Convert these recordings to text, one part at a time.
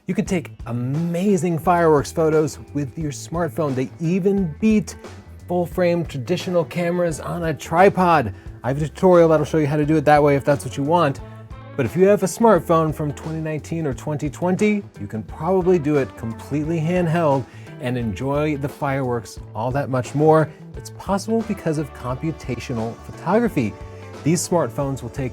You can take amazing fireworks photos with your smartphone. They even beat full-frame traditional cameras on a tripod. I have a tutorial that'll show you how to do it that way if that's what you want. But if you have a smartphone from 2019 or 2020, you can probably do it completely handheld and enjoy the fireworks all that much more. It's possible because of computational photography. These smartphones will take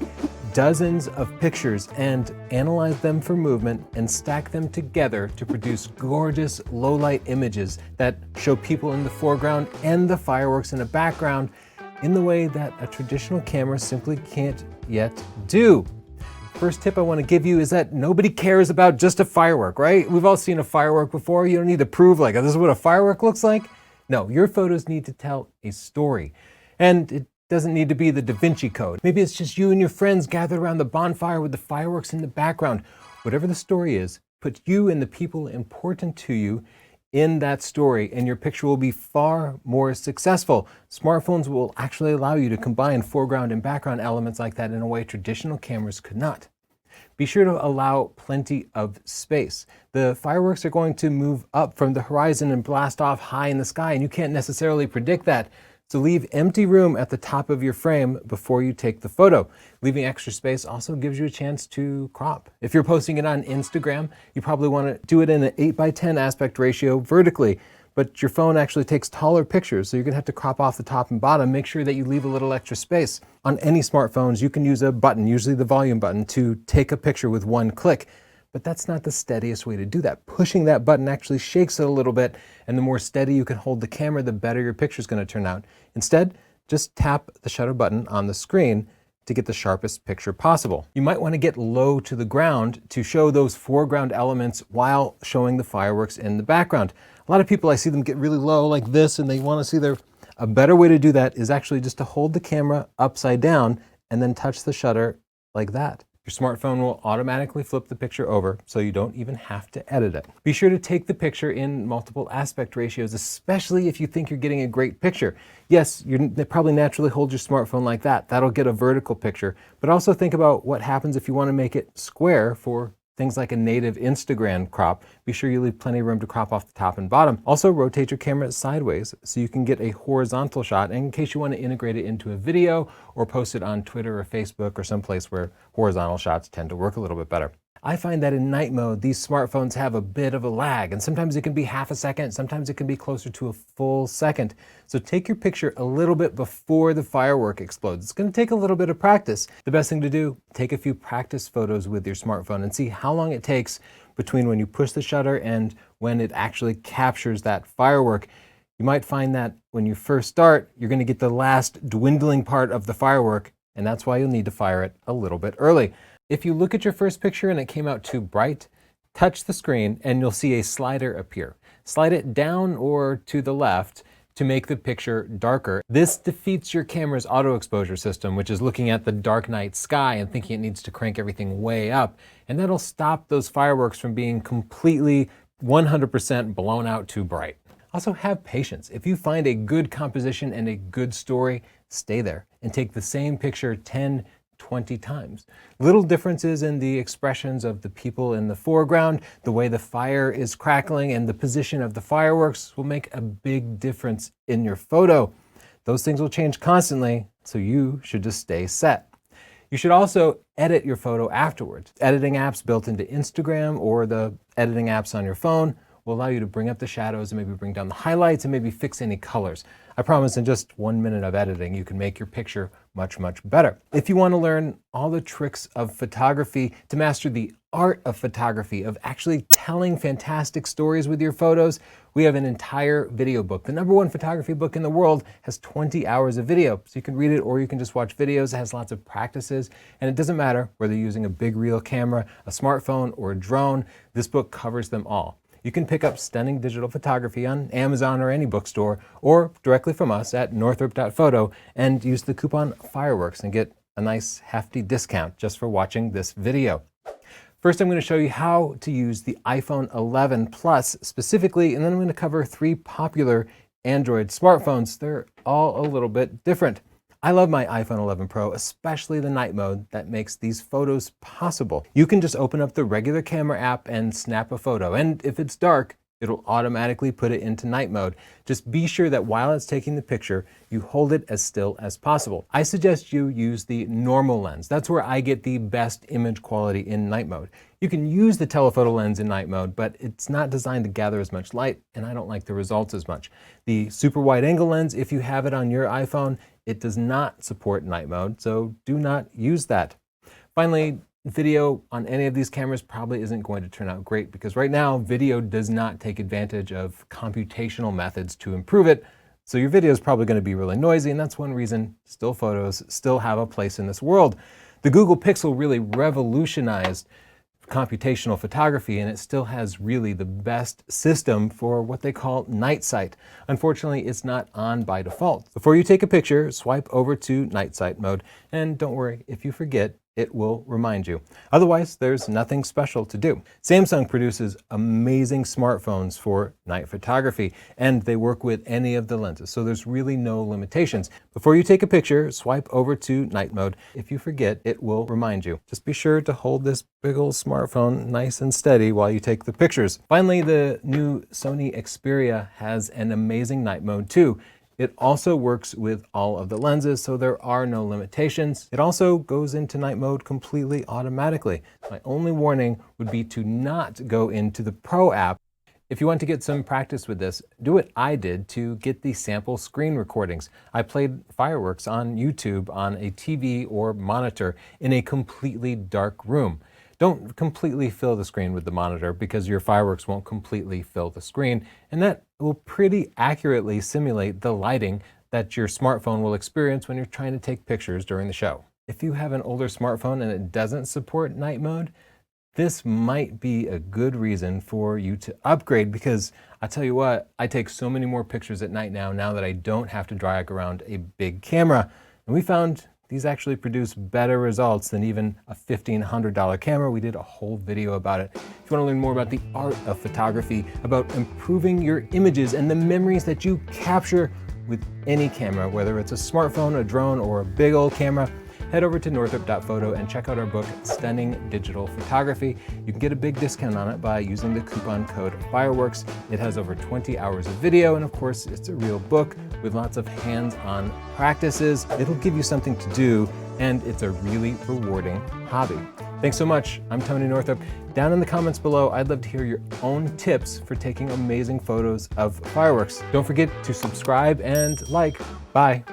dozens of pictures and analyze them for movement and stack them together to produce gorgeous low-light images that show people in the foreground and the fireworks in the background in the way that a traditional camera simply can't yet do. First tip I want to give you is that nobody cares about just a firework, right? We've all seen a firework before. You don't need to prove like this is what a firework looks like. No, your photos need to tell a story. And it doesn't need to be the Da Vinci Code. Maybe it's just you and your friends gathered around the bonfire with the fireworks in the background. Whatever the story is, put you and the people important to you in that story and your picture will be far more successful. Smartphones will actually allow you to combine foreground and background elements like that in a way traditional cameras could not. Be sure to allow plenty of space. The fireworks are going to move up from the horizon and blast off high in the sky, and you can't necessarily predict that. So leave empty room at the top of your frame before you take the photo. Leaving extra space also gives you a chance to crop. If you're posting it on Instagram, you probably want to do it in an 8:10 aspect ratio vertically, but your phone actually takes taller pictures, so you're gonna have to crop off the top and bottom. Make sure that you leave a little extra space. On any smartphones, you can use a button, usually the volume button, to take a picture with one click. But that's not the steadiest way to do that. Pushing that button actually shakes it a little bit, and the more steady you can hold the camera, the better your picture's gonna turn out. Instead, just tap the shutter button on the screen to get the sharpest picture possible. You might wanna get low to the ground to show those foreground elements while showing the fireworks in the background. A lot of people, I see them get really low like this, and they wanna see a better way to do that is actually just to hold the camera upside down and then touch the shutter like that. Your smartphone will automatically flip the picture over, so you don't even have to edit it. Be sure to take the picture in multiple aspect ratios, especially if you think you're getting a great picture. Yes, you probably naturally hold your smartphone like that. That'll get a vertical picture, but also think about what happens if you want to make it square for things like a native Instagram crop. Be sure you leave plenty of room to crop off the top and bottom. Also, rotate your camera sideways so you can get a horizontal shot in case you want to integrate it into a video or post it on Twitter or Facebook or someplace where horizontal shots tend to work a little bit better. I find that in night mode, these smartphones have a bit of a lag, and sometimes it can be half a second, sometimes it can be closer to a full second. So take your picture a little bit before the firework explodes. It's going to take a little bit of practice. The best thing to do, take a few practice photos with your smartphone and see how long it takes between when you push the shutter and when it actually captures that firework. You might find that when you first start, you're going to get the last dwindling part of the firework, and that's why you'll need to fire it a little bit early. If you look at your first picture and it came out too bright, touch the screen and you'll see a slider appear. Slide it down or to the left to make the picture darker. This defeats your camera's auto exposure system, which is looking at the dark night sky and thinking it needs to crank everything way up. And that'll stop those fireworks from being completely 100% blown out too bright. Also, have patience. If you find a good composition and a good story, stay there and take the same picture 10, 20 times. Little differences in the expressions of the people in the foreground, the way the fire is crackling, and the position of the fireworks will make a big difference in your photo. Those things will change constantly, so you should just stay set. You should also edit your photo afterwards. Editing apps built into Instagram or the editing apps on your phone will allow you to bring up the shadows and maybe bring down the highlights and maybe fix any colors. I promise in just 1 minute of editing, you can make your picture much, much better. If you want to learn all the tricks of photography to master the art of photography, of actually telling fantastic stories with your photos, we have an entire video book. The #1 photography book in the world has 20 hours of video. So you can read it or you can just watch videos. It has lots of practices, and it doesn't matter whether you're using a big reel camera, a smartphone, or a drone. This book covers them all. You can pick up stunning digital photography on Amazon or any bookstore, or directly from us at NORTHRUP.PHOTO, and use the coupon FIREWORKS and get a nice hefty discount just for watching this video. First, I'm going to show you how to use the iPhone 11 Plus specifically, and then I'm going to cover 3 popular Android smartphones. They're all a little bit different. I love my iPhone 11 Pro, especially the night mode that makes these photos possible. You can just open up the regular camera app and snap a photo, and if it's dark, it'll automatically put it into night mode. Just be sure that while it's taking the picture, you hold it as still as possible. I suggest you use the normal lens. That's where I get the best image quality in night mode. You can use the telephoto lens in night mode, but it's not designed to gather as much light, and I don't like the results as much. The super wide angle lens, if you have it on your iPhone, it does not support night mode, so do not use that. Finally, video on any of these cameras probably isn't going to turn out great because right now video does not take advantage of computational methods to improve it. So your video is probably going to be really noisy, and that's one reason still photos still have a place in this world. The Google Pixel really revolutionized computational photography, and it still has really the best system for what they call night sight. Unfortunately, it's not on by default. Before you take a picture, swipe over to night sight mode, and don't worry, if you forget, it will remind you. Otherwise, there's nothing special to do. Samsung produces amazing smartphones for night photography, and they work with any of the lenses, so there's really no limitations. Before you take a picture, swipe over to night mode. If you forget, it will remind you. Just be sure to hold this big old smartphone nice and steady while you take the pictures. Finally, the new Sony Xperia has an amazing night mode too. It also works with all of the lenses, so there are no limitations. It also goes into night mode completely automatically. My only warning would be to not go into the Pro app. If you want to get some practice with this, do what I did to get the sample screen recordings. I played fireworks on YouTube on a TV or monitor in a completely dark room. Don't completely fill the screen with the monitor because your fireworks won't completely fill the screen, and that will pretty accurately simulate the lighting that your smartphone will experience when you're trying to take pictures during the show. If you have an older smartphone and it doesn't support night mode, this might be a good reason for you to upgrade, because I tell you what, I take so many more pictures at night now that I don't have to drag around a big camera, and we found these actually produce better results than even a $1,500 camera. We did a whole video about it. If you want to learn more about the art of photography, about improving your images and the memories that you capture with any camera, whether it's a smartphone, a drone, or a big old camera, head over to NORTHRUP.PHOTO and check out our book, Stunning Digital Photography. You can get a big discount on it by using the coupon code FIREWORKS. It has over 20 hours of video, and of course, it's a real book with lots of hands-on practices. It'll give you something to do, and it's a really rewarding hobby. Thanks so much. I'm Tony Northrup. Down in the comments below, I'd love to hear your own tips for taking amazing photos of fireworks. Don't forget to subscribe and like. Bye.